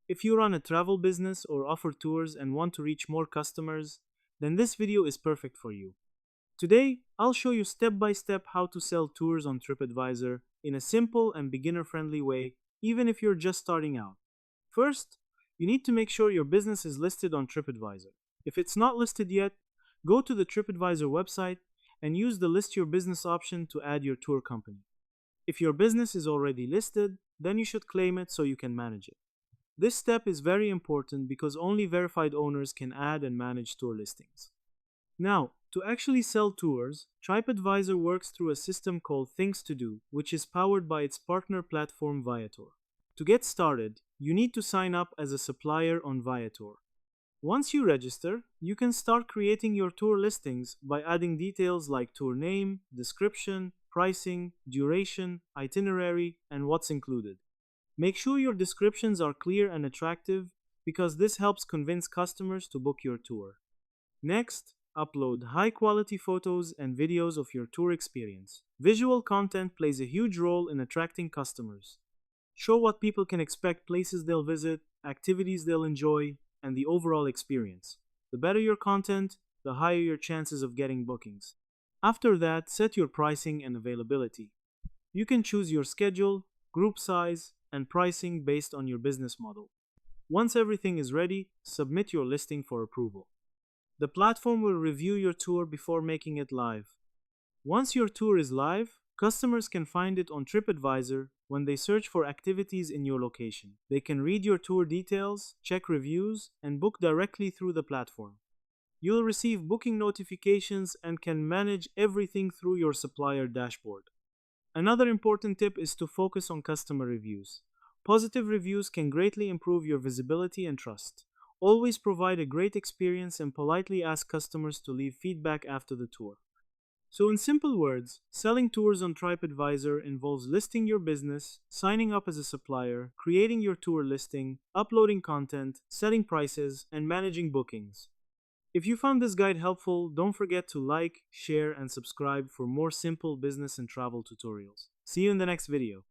If you run a travel business or offer tours and want to reach more customers, then this video is perfect for you. Today, I'll show you step by step how to sell tours on TripAdvisor in a simple and beginner friendly way, even if you're just starting out. First, you need to make sure your business is listed on TripAdvisor. If it's not listed yet, go to the TripAdvisor website and use the List Your Business option to add your tour company. If your business is already listed, then you should claim it so you can manage it. This step is very important because only verified owners can add and manage tour listings. Now, to actually sell tours, TripAdvisor works through a system called Things to Do, which is powered by its partner platform Viator. To get started, you need to sign up as a supplier on Viator. Once you register, you can start creating your tour listings by adding details like tour name, description, pricing, duration, itinerary, and what's included. Make sure your descriptions are clear and attractive because this helps convince customers to book your tour. Next, upload high-quality photos and videos of your tour experience. Visual content plays a huge role in attracting customers. Show what people can expect, places they'll visit, activities they'll enjoy, and the overall experience. The better your content, the higher your chances of getting bookings. After that, set your pricing and availability. You can choose your schedule, group size, and pricing based on your business model. Once everything is ready, submit your listing for approval. The platform will review your tour before making it live. Once your tour is live, customers can find it on TripAdvisor when they search for activities in your location. They can read your tour details, check reviews, and book directly through the platform. You'll receive booking notifications and can manage everything through your supplier dashboard. Another important tip is to focus on customer reviews. Positive reviews can greatly improve your visibility and trust. Always provide a great experience and politely ask customers to leave feedback after the tour. So, in simple words, selling tours on TripAdvisor involves listing your business, signing up as a supplier, creating your tour listing, uploading content, setting prices, and managing bookings. If you found this guide helpful, don't forget to like, share, and subscribe for more simple business and travel tutorials. See you in the next video.